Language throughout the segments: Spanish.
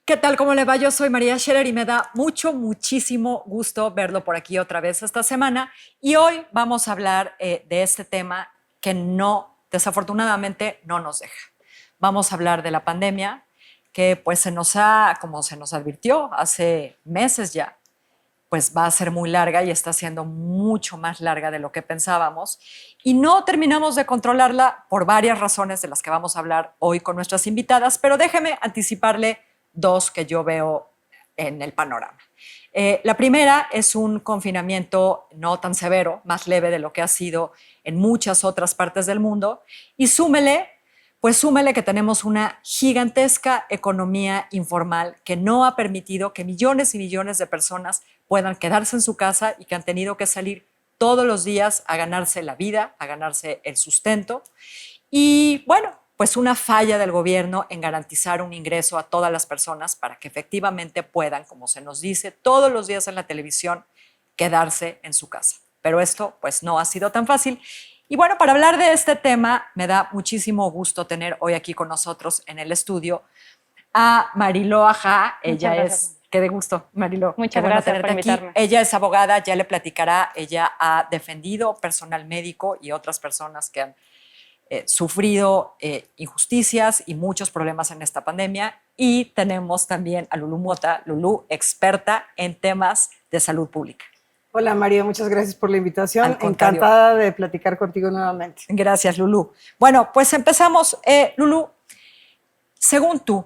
¿Qué tal? ¿Cómo le va? Yo soy María Scherer y me da muchísimo gusto verlo por aquí otra vez esta semana. Y hoy vamos a hablar de este tema que desafortunadamente, no nos deja. Vamos a hablar de la pandemia que pues como se nos advirtió hace meses ya, pues va a ser muy larga y está siendo mucho más larga de lo que pensábamos. Y no terminamos de controlarla por varias razones de las que vamos a hablar hoy con nuestras invitadas, pero déjeme anticiparle dos que yo veo en el panorama. La primera es un confinamiento no tan severo, más leve de lo que ha sido en muchas otras partes del mundo, y súmele que tenemos una gigantesca economía informal que no ha permitido que millones y millones de personas puedan quedarse en su casa y que han tenido que salir todos los días a ganarse la vida, a ganarse el sustento. Y bueno, pues una falla del gobierno en garantizar un ingreso a todas las personas para que efectivamente puedan, como se nos dice todos los días en la televisión, quedarse en su casa. Pero esto pues no ha sido tan fácil. Y bueno, para hablar de este tema, me da muchísimo gusto tener hoy aquí con nosotros en el estudio a Mariló Ajá. Ella es, qué de gusto, Mariló. Muchas gracias por invitarme. Aquí. Ella es abogada, ya le platicará. Ella ha defendido personal médico y otras personas que han sufrido injusticias y muchos problemas en esta pandemia. Y tenemos también a Lulú Mota. Lulú, experta en temas de salud pública. Hola María, muchas gracias por la invitación. Encantada de platicar contigo nuevamente. Gracias, Lulú. Bueno, pues empezamos. Lulú, según tú,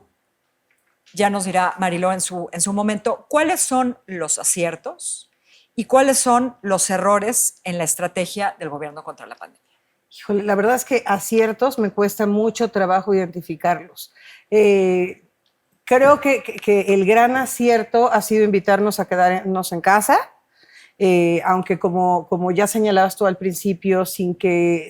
ya nos dirá Mariló en su momento, ¿cuáles son los aciertos y cuáles son los errores en la estrategia del gobierno contra la pandemia? Híjole, la verdad es que aciertos me cuesta mucho trabajo identificarlos. Creo que el gran acierto ha sido invitarnos a quedarnos en casa, aunque como ya señalabas tú al principio, sin que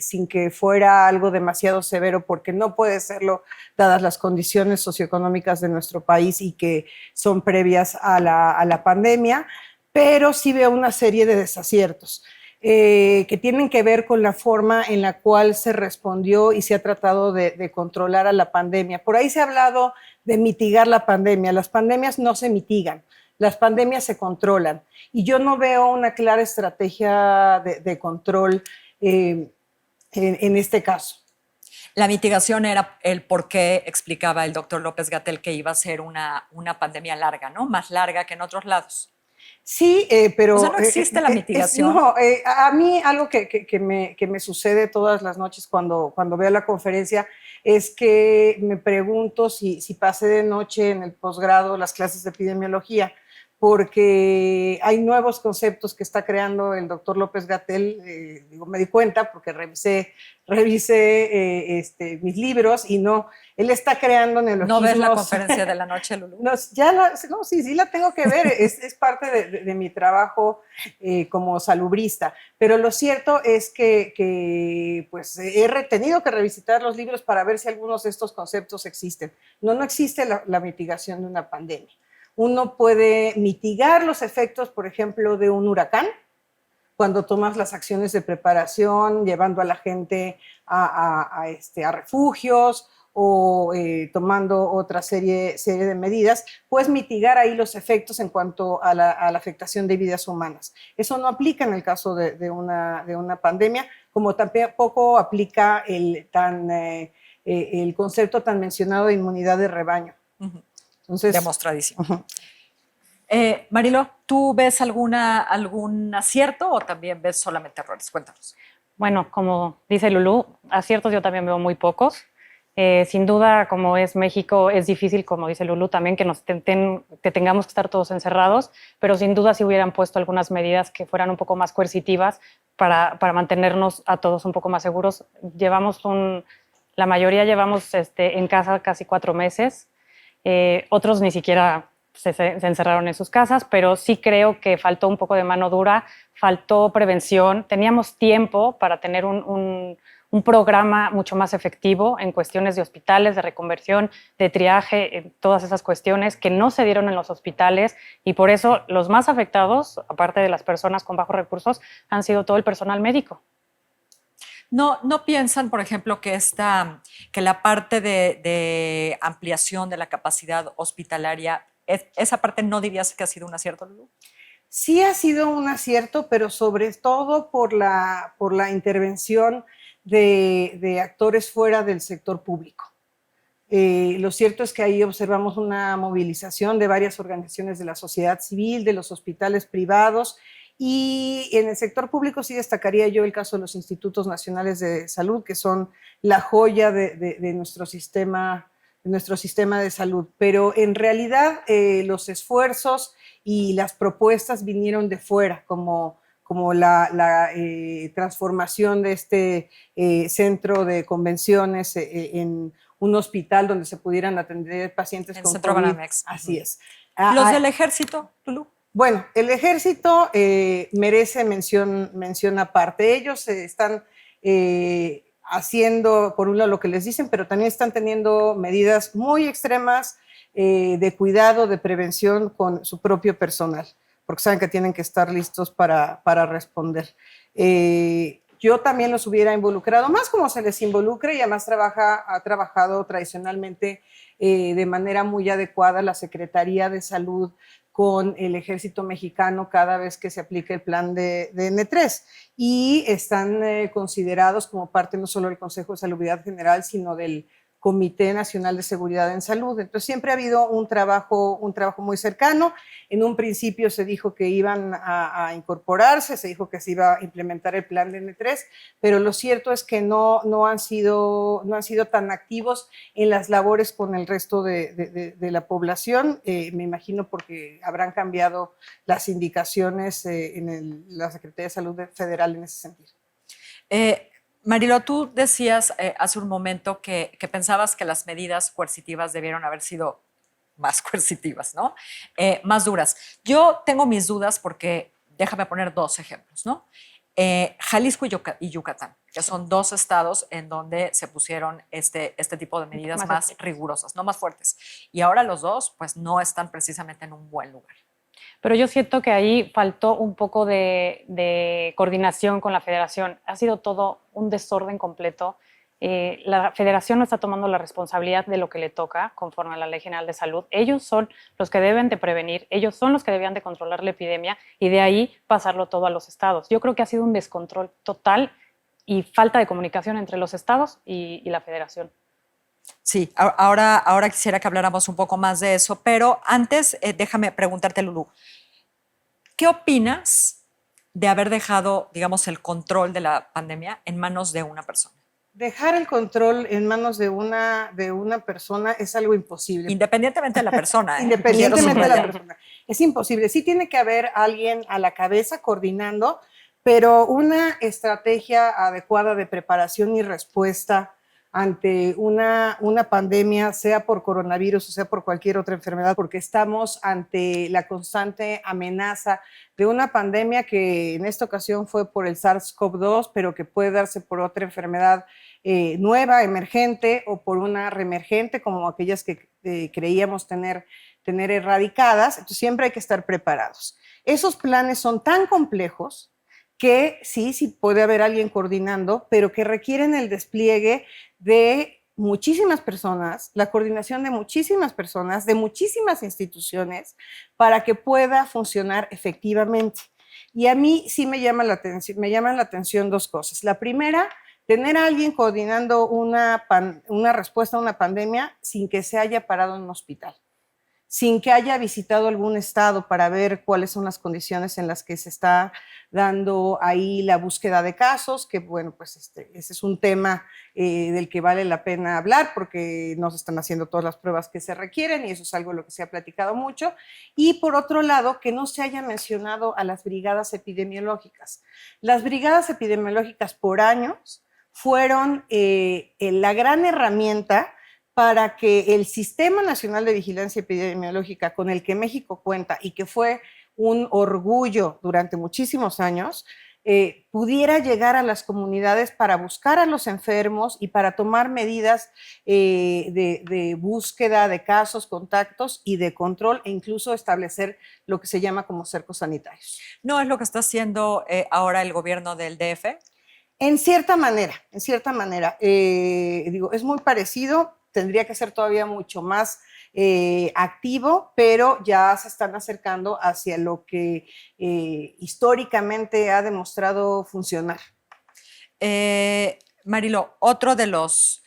fuera algo demasiado severo, porque no puede serlo dadas las condiciones socioeconómicas de nuestro país y que son previas a la pandemia, pero sí veo una serie de desaciertos que tienen que ver con la forma en la cual se respondió y se ha tratado de controlar a la pandemia. Por ahí se ha hablado de mitigar la pandemia. Las pandemias no se mitigan. Las pandemias se controlan y yo no veo una clara estrategia de control en este caso. La mitigación era el por qué explicaba el doctor López-Gatell que iba a ser una pandemia larga, ¿no? Más larga que en otros lados. Sí, pero... O sea, no existe la mitigación. A mí algo que me sucede todas las noches cuando veo la conferencia es que me pregunto si pasé de noche en el posgrado las clases de epidemiología, porque hay nuevos conceptos que está creando el doctor López-Gatell. Me di cuenta porque revisé mis libros y no, él está creando neologismos. ¿No ves la conferencia de la noche, Lulú? Sí la tengo que ver, es parte de mi trabajo como salubrista, pero lo cierto es que pues he tenido que revisitar los libros para ver si algunos de estos conceptos existen. No existe la mitigación de una pandemia. Uno puede mitigar los efectos, por ejemplo, de un huracán, cuando tomas las acciones de preparación, llevando a la gente a refugios o tomando otra serie de medidas, puedes mitigar ahí los efectos en cuanto a la afectación de vidas humanas. Eso no aplica en el caso de una pandemia, como tampoco aplica el concepto tan mencionado de inmunidad de rebaño. Uh-huh. Entonces, demostradísimo. Uh-huh. Mariló, ¿tú ves algún acierto o también ves solamente errores? Cuéntanos. Bueno, como dice Lulú, aciertos yo también veo muy pocos. Sin duda, como es México, es difícil, como dice Lulú, también que tengamos que estar todos encerrados, pero sin duda si hubieran puesto algunas medidas que fueran un poco más coercitivas para mantenernos a todos un poco más seguros. La mayoría llevamos en casa casi 4 meses, otros ni siquiera se encerraron en sus casas, pero sí creo que faltó un poco de mano dura, faltó prevención. Teníamos tiempo para tener un programa mucho más efectivo en cuestiones de hospitales, de reconversión, de triaje, todas esas cuestiones que no se dieron en los hospitales, y por eso los más afectados, aparte de las personas con bajos recursos, han sido todo el personal médico. No piensan, por ejemplo, que la parte de ampliación de la capacidad hospitalaria, esa parte no dirías que ha sido un acierto, Lulú? Sí ha sido un acierto, pero sobre todo por la intervención de actores fuera del sector público. Lo cierto es que ahí observamos una movilización de varias organizaciones de la sociedad civil, de los hospitales privados, y en el sector público sí destacaría yo el caso de los institutos nacionales de salud, que son la joya de nuestro sistema de salud. Pero en realidad los esfuerzos y las propuestas vinieron de fuera, como la transformación de este centro de convenciones en un hospital donde se pudieran atender pacientes En con Centro COVID. Banamex. Así es. ¿Los del ejército, Lulú? Bueno, el ejército merece mención aparte. Ellos están haciendo, por un lado, lo que les dicen, pero también están teniendo medidas muy extremas de cuidado, de prevención con su propio personal, porque saben que tienen que estar listos para responder. Yo también los hubiera involucrado más como se les involucra, y además ha trabajado tradicionalmente de manera muy adecuada la Secretaría de Salud con el Ejército Mexicano cada vez que se aplica el plan de N3, y están considerados como parte no solo del Consejo de Salubridad General, sino del Comité Nacional de Seguridad en Salud. Entonces siempre ha habido un trabajo muy cercano. En un principio se dijo que iban a incorporarse, se dijo que se iba a implementar el plan de N3, pero lo cierto es que no han sido tan activos en las labores con el resto de la población. Me imagino porque habrán cambiado las indicaciones en la Secretaría de Salud Federal en ese sentido. Marilo, tú decías hace un momento que pensabas que las medidas coercitivas debieron haber sido más coercitivas, ¿no? Más duras. Yo tengo mis dudas porque, déjame poner dos ejemplos, ¿no? Jalisco y Yucatán, que son dos estados en donde se pusieron este tipo de medidas más rigurosas, no más fuertes. Y ahora los dos, pues, no están precisamente en un buen lugar. Pero yo siento que ahí faltó un poco de coordinación con la federación. Ha sido todo un desorden completo. La federación no está tomando la responsabilidad de lo que le toca conforme a la Ley General de Salud. Ellos son los que deben de prevenir, ellos son los que debían de controlar la epidemia y de ahí pasarlo todo a los estados. Yo creo que ha sido un descontrol total y falta de comunicación entre los estados y la federación. Sí, ahora quisiera que habláramos un poco más de eso, pero antes déjame preguntarte, Lulú, ¿qué opinas de haber dejado, digamos, el control de la pandemia en manos de una persona? Dejar el control en manos de una persona es algo imposible. Independientemente de la persona. Independientemente de la persona. Es imposible. Sí tiene que haber alguien a la cabeza coordinando, pero una estrategia adecuada de preparación y respuesta ante una pandemia, sea por coronavirus o sea por cualquier otra enfermedad, porque estamos ante la constante amenaza de una pandemia que en esta ocasión fue por el SARS-CoV-2, pero que puede darse por otra enfermedad nueva, emergente, o por una reemergente, como aquellas que creíamos tener erradicadas. Entonces siempre hay que estar preparados. Esos planes son tan complejos que sí puede haber alguien coordinando, pero que requieren el despliegue de muchísimas personas, la coordinación de muchísimas personas, de muchísimas instituciones, para que pueda funcionar efectivamente. Y a mí sí me llaman la atención dos cosas. La primera, tener a alguien coordinando una respuesta a una pandemia sin que se haya parado en un hospital, sin que haya visitado algún estado para ver cuáles son las condiciones en las que se está dando ahí la búsqueda de casos, que bueno, pues ese es un tema del que vale la pena hablar, porque no se están haciendo todas las pruebas que se requieren, y eso es algo de lo que se ha platicado mucho. Y por otro lado, que no se haya mencionado a las brigadas epidemiológicas. Las brigadas epidemiológicas por años fueron la gran herramienta para que el Sistema Nacional de Vigilancia Epidemiológica, con el que México cuenta y que fue un orgullo durante muchísimos años, pudiera llegar a las comunidades para buscar a los enfermos y para tomar medidas de búsqueda de casos, contactos y de control, e incluso establecer lo que se llama como cercos sanitarios. ¿No es lo que está haciendo ahora el gobierno del DF? En cierta manera, en cierta manera. Digo, es muy parecido, tendría que ser todavía mucho más activo, pero ya se están acercando hacia lo que históricamente ha demostrado funcionar. Marilo, otro de los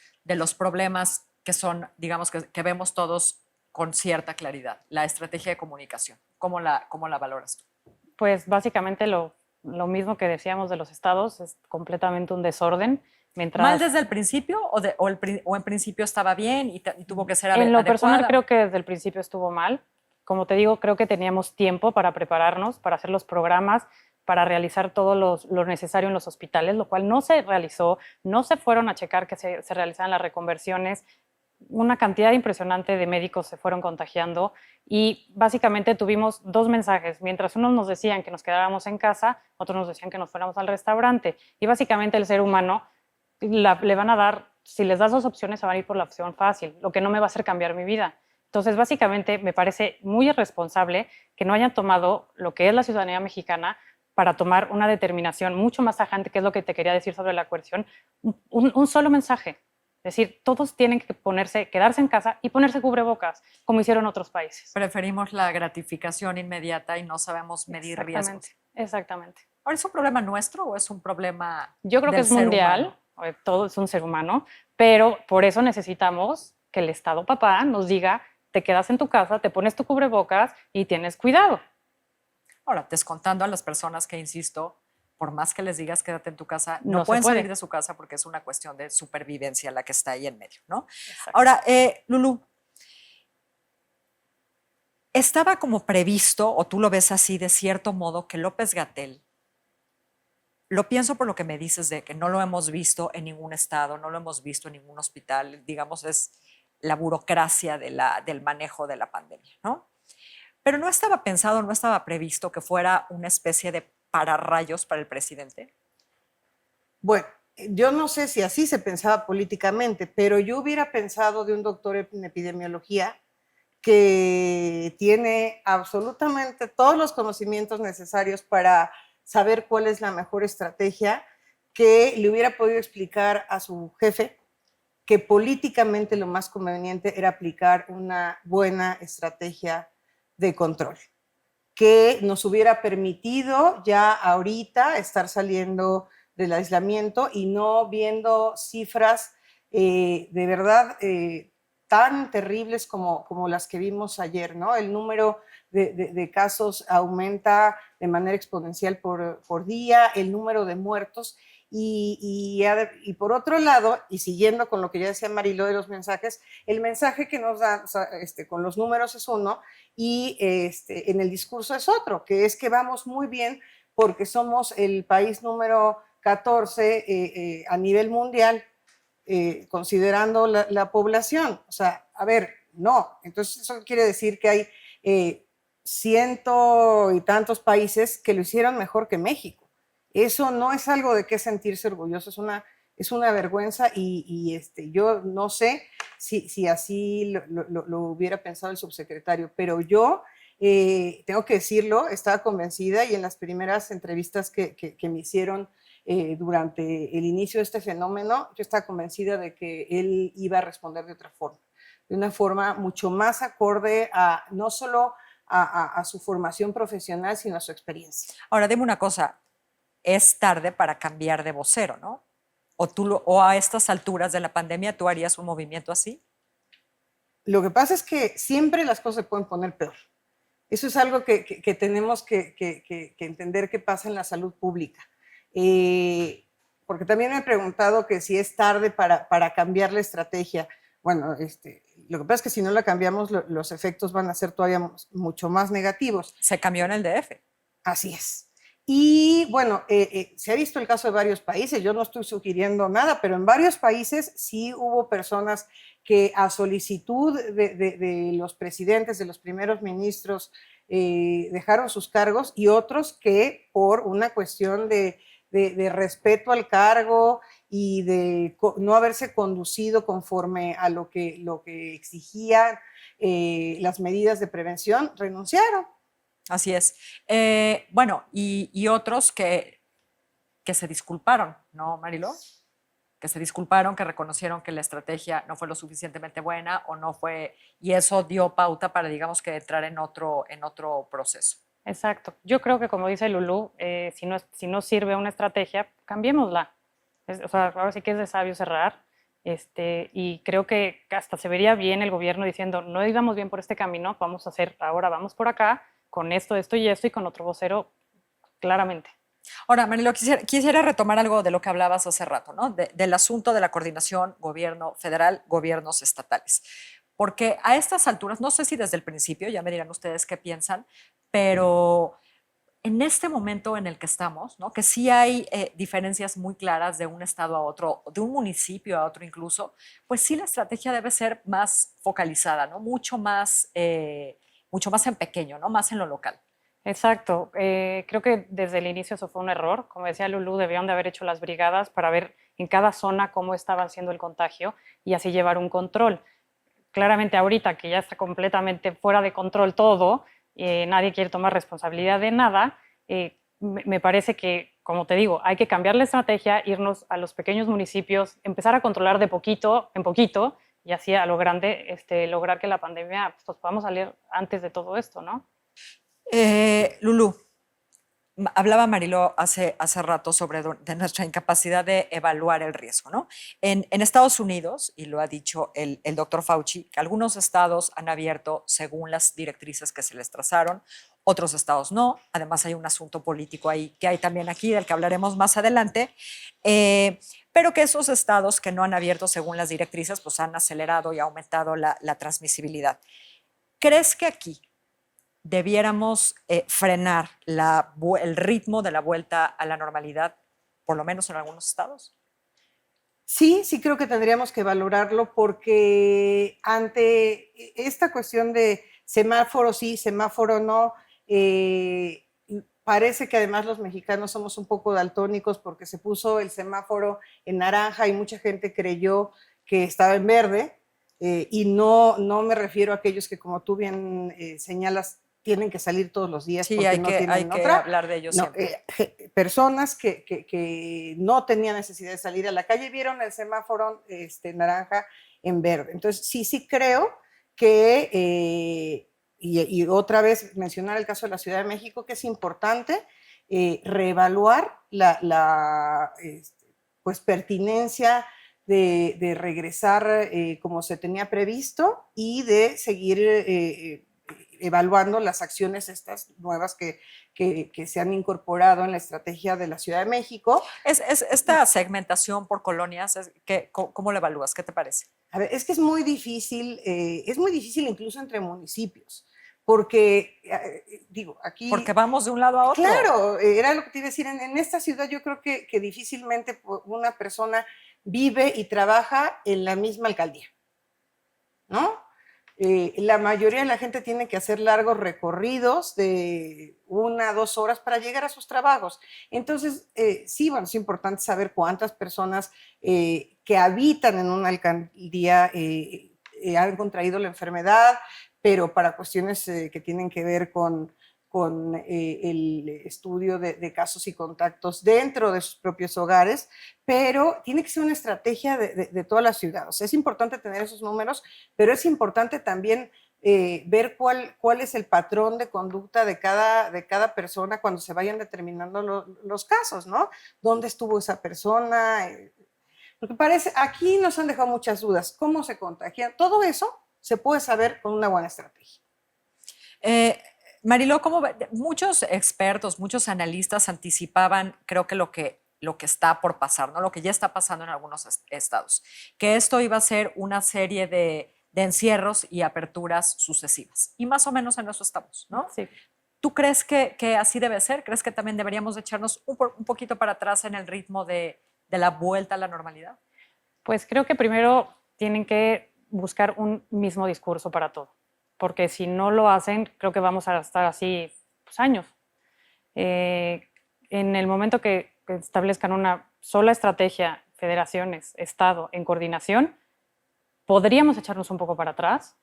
problemas que son, digamos, que vemos todos con cierta claridad, la estrategia de comunicación. Cómo la valoras tú? Pues básicamente lo mismo que decíamos de los estados, es completamente un desorden. Mientras, ¿Mal desde el principio o en principio estaba bien y tuvo que ser en lo adecuada? personal creo que desde el principio estuvo mal. Como te digo, creo que teníamos tiempo para prepararnos, para hacer los programas, para realizar todo lo necesario en los hospitales, lo cual no se realizó, no se fueron a checar que se realizaran las reconversiones, una cantidad impresionante de médicos se fueron contagiando y básicamente tuvimos dos mensajes. Mientras unos nos decían que nos quedáramos en casa, otros nos decían que nos fuéramos al restaurante. Y básicamente el ser humano le van a dar, si les das dos opciones, se van a ir por la opción fácil, lo que no me va a hacer cambiar mi vida. Entonces, básicamente, me parece muy irresponsable que no hayan tomado lo que es la ciudadanía mexicana para tomar una determinación mucho más tajante, que es lo que te quería decir sobre la coerción, un solo mensaje. Es decir, todos tienen que quedarse en casa y ponerse cubrebocas, como hicieron otros países. Preferimos la gratificación inmediata y no sabemos medir riesgos. Exactamente. ¿Ahora es un problema nuestro o es un problema Yo creo que del es ser mundial, humano? todo es un ser humano, pero por eso necesitamos que el Estado papá nos diga, te quedas en tu casa, te pones tu cubrebocas y tienes cuidado. Ahora, descontando a las personas que, insisto, por más que les digas quédate en tu casa, no No se pueden puede. salir de su casa porque es una cuestión de supervivencia la que está ahí en medio, ¿no? Exacto. Ahora, Lulú, estaba como previsto, o tú lo ves así de cierto modo, que López-Gatell, lo pienso por lo que me dices de que no lo hemos visto en ningún estado, no lo hemos visto en ningún hospital, digamos, es la burocracia del manejo de la pandemia, ¿no? Pero no estaba pensado, no estaba previsto que fuera una especie de pararrayos para el presidente. Bueno, yo no sé si así se pensaba políticamente, pero yo hubiera pensado de un doctor en epidemiología que tiene absolutamente todos los conocimientos necesarios para saber cuál es la mejor estrategia, que le hubiera podido explicar a su jefe que políticamente lo más conveniente era aplicar una buena estrategia de control, que nos hubiera permitido ya ahorita estar saliendo del aislamiento y no viendo cifras de verdad tan terribles como las que vimos ayer, ¿no? El número de casos aumenta de manera exponencial por día, el número de muertos. Y por otro lado, y siguiendo con lo que ya decía Mariló de los mensajes, el mensaje que nos dan, o sea, con los números es uno, y en el discurso es otro, que es que vamos muy bien porque somos el país número 14 a nivel mundial, considerando la población. O sea, a ver, no. Entonces eso quiere decir que hay ciento y tantos países que lo hicieron mejor que México. Eso no es algo de qué sentirse orgulloso, es una vergüenza y yo no sé si así lo hubiera pensado el subsecretario, pero yo tengo que decirlo, estaba convencida y en las primeras entrevistas que me hicieron durante el inicio de este fenómeno, yo estaba convencida de que él iba a responder de otra forma, de una forma mucho más acorde a no solo a su formación profesional, sino a su experiencia. Ahora, dime una cosa, es tarde para cambiar de vocero, ¿no? O a estas alturas de la pandemia, ¿tú harías un movimiento así? Lo que pasa es que siempre las cosas se pueden poner peor. Eso es algo que tenemos que entender que pasa en la salud pública. Porque también me he preguntado que si es tarde para cambiar la estrategia. Bueno, lo que pasa es que si no la cambiamos, los efectos van a ser todavía mucho más negativos. Se cambió en el DF. Así es. Y bueno, se ha visto el caso de varios países, yo no estoy sugiriendo nada, pero en varios países sí hubo personas que a solicitud de los presidentes, de los primeros ministros, dejaron sus cargos y otros que por una cuestión de respeto al cargo y de no haberse conducido conforme a lo que exigían las medidas de prevención, renunciaron. Así es. Bueno, y otros que que se disculparon, ¿no, Mariló? Que se disculparon, que reconocieron que la estrategia no fue lo suficientemente buena o no fue, y eso dio pauta para, digamos, que entrar en otro proceso. Exacto. Yo creo que, como dice Lulú, si no sirve una estrategia, cambiémosla. O sea, ahora sí que es de sabio cerrar. Y creo que hasta se vería bien el gobierno diciendo, no íbamos bien por este camino, vamos a hacer, ahora vamos por acá, con esto, esto y esto, y con otro vocero, claramente. Ahora, Marilo, quisiera retomar algo de lo que hablabas hace rato, ¿no? Del asunto de la coordinación gobierno federal, gobiernos estatales. Porque a estas alturas, no sé si desde el principio, ya me dirán ustedes qué piensan, pero en este momento en el que estamos, ¿no? Que sí hay diferencias muy claras de un estado a otro, de un municipio a otro incluso, pues sí la estrategia debe ser más focalizada, ¿no? Mucho más en pequeño, ¿no? Más en lo local. Exacto. Creo que desde el inicio eso fue un error. Como decía Lulú, debían de haber hecho las brigadas para ver en cada zona cómo estaba haciendo el contagio y así llevar un control. Claramente ahorita que ya está completamente fuera de control todo, nadie quiere tomar responsabilidad de nada, me parece que, como te digo, hay que cambiar la estrategia, irnos a los pequeños municipios, empezar a controlar de poquito en poquito y así a lo grande lograr que la pandemia pues, podamos salir antes de todo esto, ¿no? Lulú, hablaba Mariló hace rato sobre de nuestra incapacidad de evaluar el riesgo, ¿no? En Estados Unidos, y lo ha dicho el doctor Fauci, que algunos estados han abierto según las directrices que se les trazaron, otros estados no. Además hay un asunto político ahí que hay también aquí, del que hablaremos más adelante, pero que esos estados que no han abierto según las directrices, pues han acelerado y aumentado la transmisibilidad. ¿Crees que aquí debiéramos frenar el ritmo de la vuelta a la normalidad, por lo menos en algunos estados? Sí, sí creo que tendríamos que valorarlo porque ante esta cuestión de semáforo sí, semáforo no, parece que además los mexicanos somos un poco daltónicos porque se puso el semáforo en naranja y mucha gente creyó que estaba en verde, y no me refiero a aquellos que, como tú bien señalas, tienen que salir todos los días Sí, porque no hay tienen que otra. hablar de ello No, siempre. personas que no tenían necesidad de salir a la calle vieron el semáforo naranja en verde. Entonces, sí creo que, y otra vez mencionar el caso de la Ciudad de México, que es importante reevaluar pues, pertinencia de regresar como se tenía previsto y de seguir evaluando las acciones estas nuevas que se han incorporado en la estrategia de la Ciudad de México. Esta segmentación por colonias, ¿cómo la evalúas? ¿Qué te parece? A ver, es que es muy difícil incluso entre municipios, porque, digo, aquí... Porque vamos de un lado a otro. Claro, era lo que te iba a decir, en esta ciudad yo creo que difícilmente una persona vive y trabaja en la misma alcaldía, ¿no? La mayoría de la gente tiene que hacer largos recorridos de 1 a 2 horas para llegar a sus trabajos. Entonces, sí, bueno, es importante saber cuántas personas que habitan en una alcaldía han contraído la enfermedad, pero para cuestiones que tienen que ver con el estudio de casos y contactos dentro de sus propios hogares, pero tiene que ser una estrategia de toda la ciudad. O sea, es importante tener esos números, pero es importante también ver cuál es el patrón de conducta de cada persona cuando se vayan determinando los casos, ¿no? ¿Dónde estuvo esa persona? Porque aquí nos han dejado muchas dudas. ¿Cómo se contagian? Todo eso se puede saber con una buena estrategia. Mariló, muchos expertos, muchos analistas anticipaban, creo que lo que está por pasar, ¿no? Lo que ya está pasando en algunos estados, que esto iba a ser una serie de encierros y aperturas sucesivas. Y más o menos en eso estamos, ¿no? Sí. ¿Tú crees que así debe ser? ¿Crees que también deberíamos echarnos un poquito para atrás en el ritmo de la vuelta a la normalidad? Pues creo que primero tienen que buscar un mismo discurso para todo, porque si no lo hacen, creo que vamos a estar así pues, años. En el momento que establezcan una sola estrategia, federaciones, Estado, en coordinación, podríamos echarnos un poco para atrás,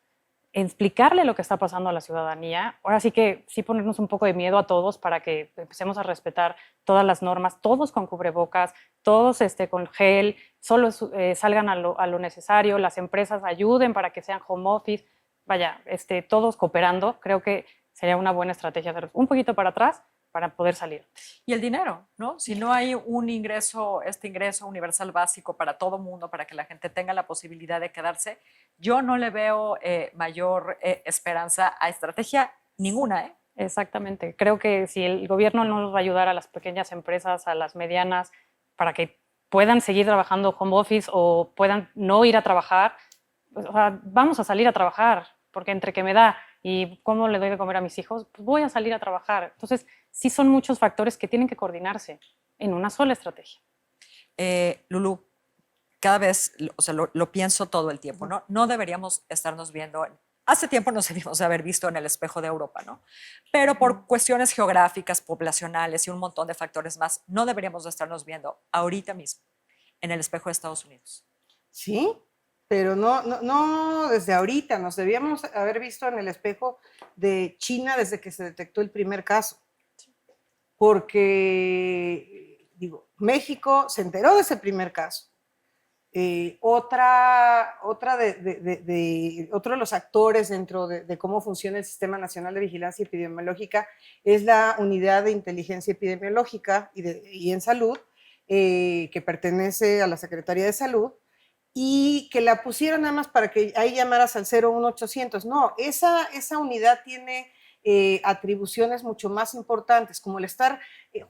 explicarle lo que está pasando a la ciudadanía. Ahora sí que sí ponernos un poco de miedo a todos para que empecemos a respetar todas las normas, todos con cubrebocas, todos con gel, solo salgan a lo necesario, las empresas ayuden para que sean home office, vaya, todos cooperando. Creo que sería una buena estrategia hacer un poquito para atrás para poder salir. Y el dinero, ¿no? Si no hay un ingreso, este ingreso universal básico para todo mundo, para que la gente tenga la posibilidad de quedarse, yo no le veo mayor esperanza a estrategia ninguna, ¿eh? Exactamente. Creo que si el gobierno no nos va a ayudar a las pequeñas empresas, a las medianas, para que puedan seguir trabajando home office o puedan no ir a trabajar, pues, o sea, vamos a salir a trabajar, porque entre que me da y cómo le doy de comer a mis hijos, pues voy a salir a trabajar. Entonces, sí son muchos factores que tienen que coordinarse en una sola estrategia. Lulú, cada vez, o sea, lo pienso todo el tiempo, ¿no? No deberíamos estarnos viendo, hace tiempo nos debimos haber visto en el espejo de Europa, ¿no? Pero por cuestiones geográficas, poblacionales y un montón de factores más, no deberíamos de estarnos viendo ahorita mismo en el espejo de Estados Unidos. Sí, pero no desde ahorita, nos debíamos haber visto en el espejo de China desde que se detectó el primer caso. Porque, digo, México se enteró de ese primer caso. Otro de los actores dentro de cómo funciona el Sistema Nacional de Vigilancia Epidemiológica es la Unidad de Inteligencia Epidemiológica y en Salud, que pertenece a la Secretaría de Salud, y que la pusieron nada más para que ahí llamaras al 01800. No, esa unidad tiene atribuciones mucho más importantes, como el estar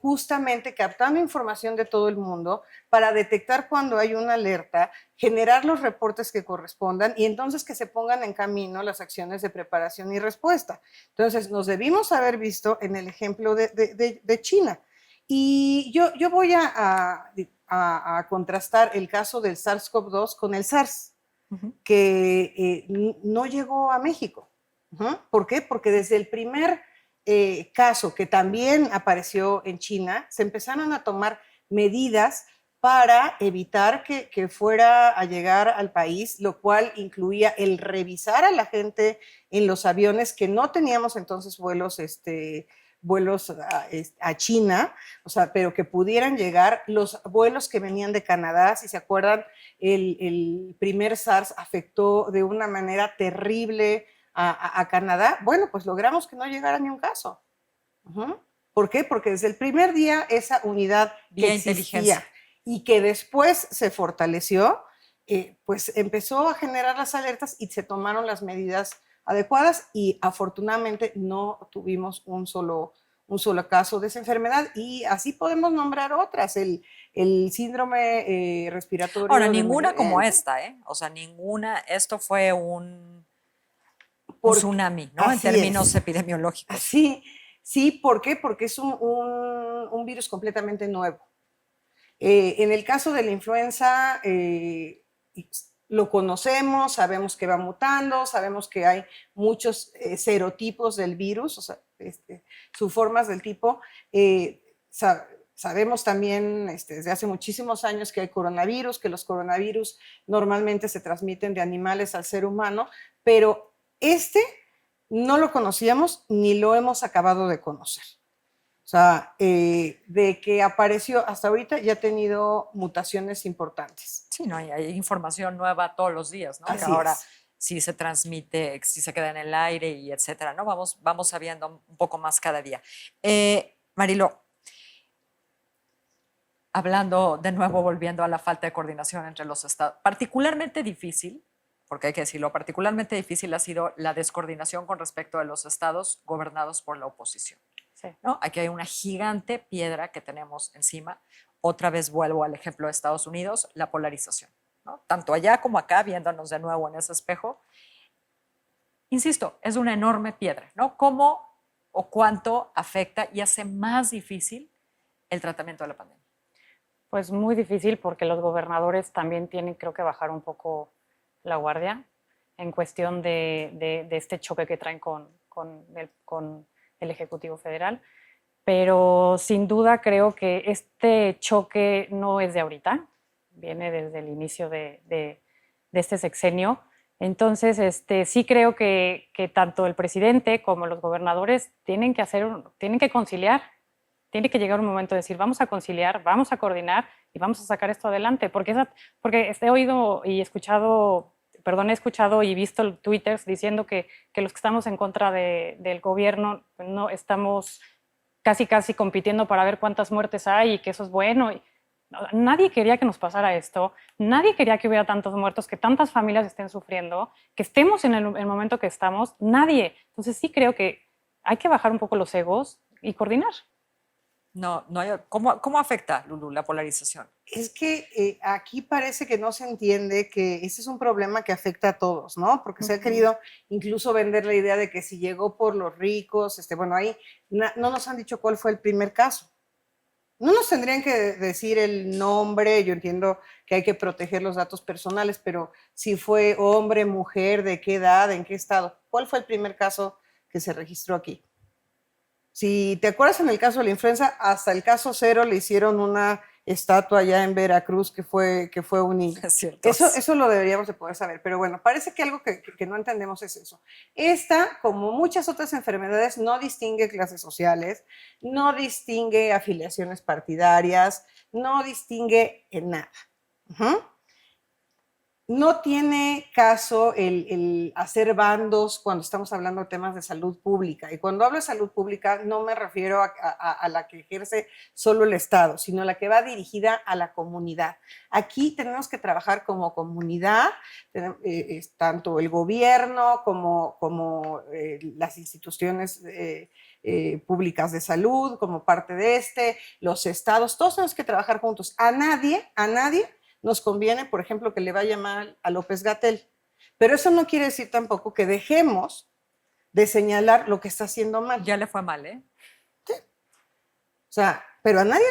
justamente captando información de todo el mundo para detectar cuando hay una alerta, generar los reportes que correspondan y entonces que se pongan en camino las acciones de preparación y respuesta. Entonces, nos debimos haber visto en el ejemplo de China. Y yo voy a contrastar el caso del SARS-CoV-2 con el SARS, que no llegó a México. ¿Por qué? Porque desde el primer caso, que también apareció en China, se empezaron a tomar medidas para evitar que fuera a llegar al país, lo cual incluía el revisar a la gente en los aviones, que no teníamos entonces vuelos a China, o sea, pero que pudieran llegar los vuelos que venían de Canadá. Si se acuerdan, el primer SARS afectó de una manera terrible a Canadá. Bueno, pues logramos que no llegara ni un caso. ¿Por qué? Porque desde el primer día esa unidad que existía y que después se fortaleció, pues empezó a generar las alertas y se tomaron las medidas adecuadas y afortunadamente no tuvimos un solo caso de esa enfermedad, y así podemos nombrar otras, el síndrome respiratorio. Ahora, ninguna como esta, ¿eh? O sea, ninguna, esto fue un tsunami, ¿no? En términos epidemiológicos. Sí, ¿por qué? Porque es un virus completamente nuevo. En el caso de la influenza, lo conocemos, sabemos que va mutando, sabemos que hay muchos serotipos del virus, o sea, subformas del tipo. Sabemos también desde hace muchísimos años que hay coronavirus, que los coronavirus normalmente se transmiten de animales al ser humano, pero no lo conocíamos ni lo hemos acabado de conocer. O sea, de que apareció hasta ahorita ya ha tenido mutaciones importantes. Sí, no, hay información nueva todos los días, ¿no? Así que ahora es. sí se transmite, sí se queda en el aire y etcétera, ¿no? Vamos sabiendo un poco más cada día. Marilo, hablando de nuevo, volviendo a la falta de coordinación entre los estados, particularmente difícil, porque hay que decirlo, particularmente difícil ha sido la descoordinación con respecto a los estados gobernados por la oposición. Sí. ¿No? Aquí hay una gigante piedra que tenemos encima. Otra vez vuelvo al ejemplo de Estados Unidos, la polarización, ¿no? Tanto allá como acá, viéndonos de nuevo en ese espejo. Insisto, es una enorme piedra, ¿no? ¿Cómo o cuánto afecta y hace más difícil el tratamiento de la pandemia? Pues muy difícil, porque los gobernadores también tienen, creo que, bajar un poco la guardia en cuestión de este choque que traen con el Ejecutivo Federal. Pero sin duda creo que este choque no es de ahorita, viene desde el inicio de este sexenio. Entonces, sí creo que tanto el presidente como los gobernadores tienen que conciliar, tiene que llegar un momento de decir, vamos a conciliar, vamos a coordinar y vamos a sacar esto adelante, porque he oído y escuchado, he escuchado y visto twitters diciendo que los que estamos en contra del gobierno no estamos casi compitiendo para ver cuántas muertes hay y que eso es bueno. Nadie quería que nos pasara esto, nadie quería que hubiera tantos muertos, que tantas familias estén sufriendo, que estemos en el momento que estamos, nadie. Entonces sí creo que hay que bajar un poco los egos y coordinar. No, no hay, ¿cómo afecta, Lulú, la polarización? Es que aquí parece que no se entiende que ese es un problema que afecta a todos, ¿no? Porque se ha querido incluso vender la idea de que si llegó por los ricos, bueno, ahí no nos han dicho cuál fue el primer caso. No nos tendrían que decir el nombre, yo entiendo que hay que proteger los datos personales, pero si fue hombre, mujer, de qué edad, en qué estado, ¿cuál fue el primer caso que se registró aquí? Si te acuerdas, en el caso de la influenza, hasta el caso 0 le hicieron una estatua allá en Veracruz que fue un niño. Es cierto. Eso lo deberíamos de poder saber, pero bueno, parece que algo que no entendemos es eso. Esta, como muchas otras enfermedades, no distingue clases sociales, no distingue afiliaciones partidarias, no distingue en nada. No tiene caso el hacer bandos cuando estamos hablando de temas de salud pública. Y cuando hablo de salud pública no me refiero a la que ejerce solo el Estado, sino a la que va dirigida a la comunidad. Aquí tenemos que trabajar como comunidad, tanto el gobierno como las instituciones públicas de salud, como parte de los estados, todos tenemos que trabajar juntos. A nadie nos conviene, por ejemplo, que le vaya mal a López-Gatell. Pero eso no quiere decir tampoco que dejemos de señalar lo que está haciendo mal. Ya le fue mal, ¿eh? Sí. O sea, pero a nadie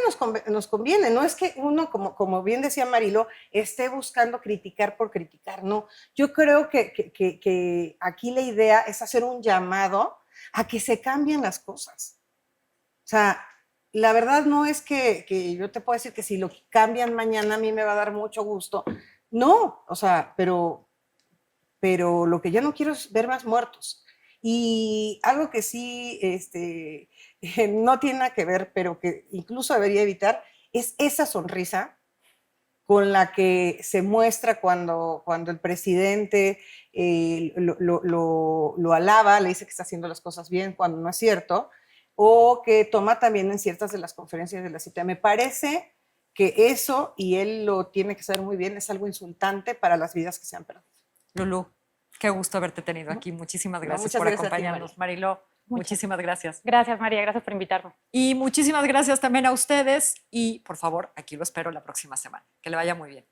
nos conviene. No es que uno, como bien decía Marilo, esté buscando criticar por criticar. No, yo creo que aquí la idea es hacer un llamado a que se cambien las cosas. O sea, la verdad no es que yo te pueda decir que si lo cambian mañana a mí me va a dar mucho gusto. No, o sea, pero lo que yo no quiero es ver más muertos. Y algo que sí no tiene nada que ver, pero que incluso debería evitar, es esa sonrisa con la que se muestra cuando el presidente lo alaba, le dice que está haciendo las cosas bien cuando no es cierto, o que toma también en ciertas de las conferencias de la CITA. Me parece que eso, y él lo tiene que saber muy bien, es algo insultante para las vidas que se han perdido. Lulú, qué gusto haberte tenido aquí. Muchísimas gracias por acompañarnos. Marilo, muchísimas gracias. Gracias, María, gracias por invitarme. Y muchísimas gracias también a ustedes y por favor, aquí lo espero la próxima semana. Que le vaya muy bien.